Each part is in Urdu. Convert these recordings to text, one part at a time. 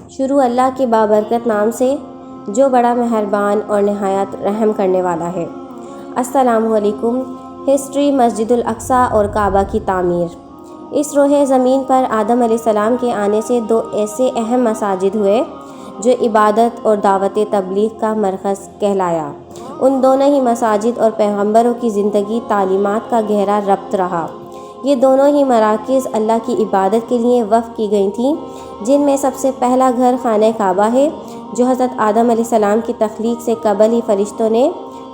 شروع اللہ کے بابرکت نام سے جو بڑا مہربان اور نہایت رحم کرنے والا ہے۔ السلام علیکم۔ ہسٹری مسجد الاقصیٰ اور کعبہ کی تعمیر۔ اس روح زمین پر آدم علیہ السلام کے آنے سے دو ایسے اہم مساجد ہوئے جو عبادت اور دعوت تبلیغ کا مرکز کہلایا۔ ان دونوں ہی مساجد اور پیغمبروں کی زندگی تعلیمات کا گہرا ربط رہا۔ یہ دونوں ہی مراکز اللہ کی عبادت کے لیے وقف کی گئی تھیں، جن میں سب سے پہلا گھر خانہ کعبہ ہے جو حضرت آدم علیہ السلام کی تخلیق سے قبل ہی فرشتوں نے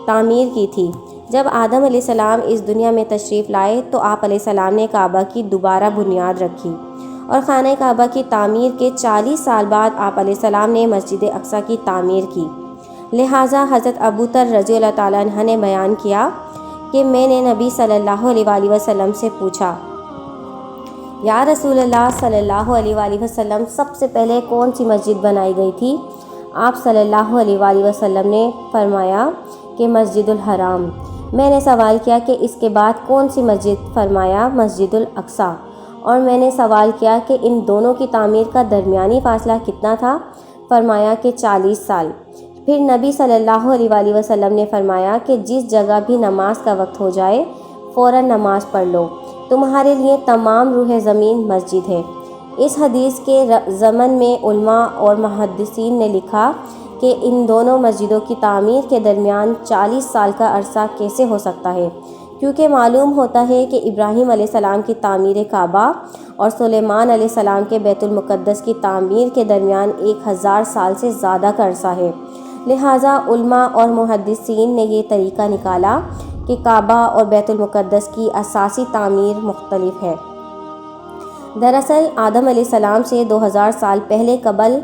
تعمیر کی تھی۔ جب آدم علیہ السلام اس دنیا میں تشریف لائے تو آپ علیہ السلام نے کعبہ کی دوبارہ بنیاد رکھی، اور خانہ کعبہ کی تعمیر کے 40 سال بعد آپ علیہ السلام نے مسجد اقصیٰ کی تعمیر کی۔ لہٰذا حضرت ابو ذر رضی اللہ تعالیٰ عنہ نے بیان کیا کہ میں نے نبی صلی اللہ علیہ وآلہ وسلم سے پوچھا، یا رسول اللہ صلی اللہ علیہ وآلہ وسلم، سب سے پہلے کون سی مسجد بنائی گئی تھی؟ آپ صلی اللہ علیہ وآلہ وسلم نے فرمایا کہ مسجد الحرام۔ میں نے سوال کیا کہ اس کے بعد کون سی مسجد؟ فرمایا مسجد الاقصیٰ۔ اور میں نے سوال کیا کہ ان دونوں کی تعمیر کا درمیانی فاصلہ کتنا تھا؟ فرمایا کہ 40 سال۔ پھر نبی صلی اللہ علیہ وآلہ وسلم نے فرمایا کہ جس جگہ بھی نماز کا وقت ہو جائے فوراً نماز پڑھ لو، تمہارے لیے تمام روح زمین مسجد ہے۔ اس حدیث کے ضمن میں علماء اور محدثین نے لکھا کہ ان دونوں مسجدوں کی تعمیر کے درمیان 40 سال کا عرصہ کیسے ہو سکتا ہے، کیونکہ معلوم ہوتا ہے کہ ابراہیم علیہ السلام کی تعمیر کعبہ اور سلیمان علیہ السلام کے بیت المقدس کی تعمیر کے درمیان 1000 سال سے زیادہ کا عرصہ ہے۔ لہٰذا علماء اور محدثین نے یہ طریقہ نکالا کہ کعبہ اور بیت المقدس کی اساسی تعمیر مختلف ہے۔ دراصل آدم علیہ السلام سے 2000 سال پہلے قبل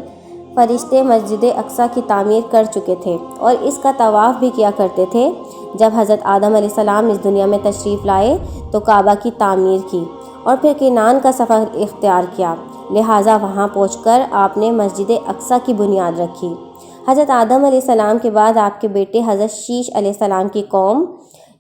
فرشتے مسجد اقصیٰ کی تعمیر کر چکے تھے اور اس کا طواف بھی کیا کرتے تھے۔ جب حضرت آدم علیہ السلام اس دنیا میں تشریف لائے تو کعبہ کی تعمیر کی اور پھر کنعان کا سفر اختیار کیا، لہٰذا وہاں پہنچ کر آپ نے مسجد اقصیٰ کی بنیاد رکھی۔ حضرت آدم علیہ السلام کے بعد آپ کے بیٹے حضرت شیش علیہ السلام کی قوم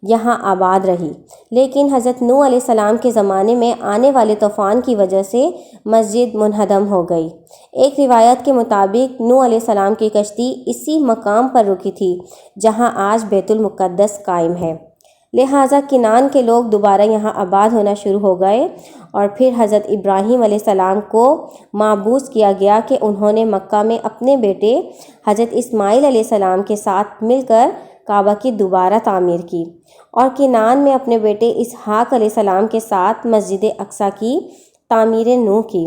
یہاں آباد رہی، لیکن حضرت نوح علیہ السلام کے زمانے میں آنے والے طوفان کی وجہ سے مسجد منہدم ہو گئی۔ ایک روایت کے مطابق نوح علیہ السلام کی کشتی اسی مقام پر رکی تھی جہاں آج بیت المقدس قائم ہے، لہٰذا کنعان کے لوگ دوبارہ یہاں آباد ہونا شروع ہو گئے، اور پھر حضرت ابراہیم علیہ السلام کو مابعوث کیا گیا کہ انہوں نے مکہ میں اپنے بیٹے حضرت اسماعیل علیہ السلام کے ساتھ مل کر کعبہ کی دوبارہ تعمیر کی، اور کنعان میں اپنے بیٹے اسحاق علیہ السلام کے ساتھ مسجد اقصیٰ کی تعمیر نو کی۔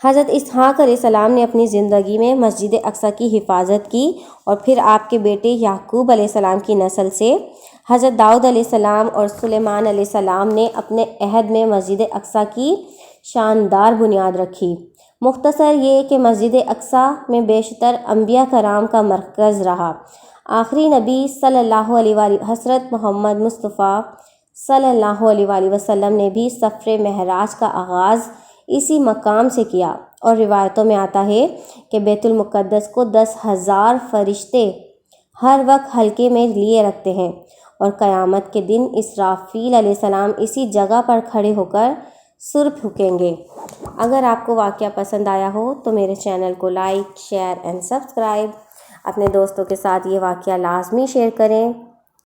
حضرت اسحاق علیہ السلام نے اپنی زندگی میں مسجد اقصیٰ کی حفاظت کی، اور پھر آپ کے بیٹے یعقوب علیہ السلام کی نسل سے حضرت داؤد علیہ السلام اور سلیمان علیہ السلام نے اپنے عہد میں مسجد اقصیٰ کی شاندار بنیاد رکھی۔ مختصر یہ کہ مسجد اقصیٰ میں بیشتر انبیاء کرام کا مرکز رہا۔ آخری نبی صلی اللہ علیہ وآلہ حضرت محمد مصطفیٰ صلی اللہ علیہ وآلہ وسلم نے بھی سفر معراج کا آغاز اسی مقام سے کیا، اور روایتوں میں آتا ہے کہ بیت المقدس کو 10,000 فرشتے ہر وقت حلقے میں لیے رکھتے ہیں، اور قیامت کے دن اسرافیل علیہ السلام اسی جگہ پر کھڑے ہو کر سر پھونکیں گے۔ اگر آپ کو واقعہ پسند آیا ہو تو میرے چینل کو لائک، شیئر اینڈ سبسکرائب۔ اپنے دوستوں کے ساتھ یہ واقعہ لازمی شیئر کریں۔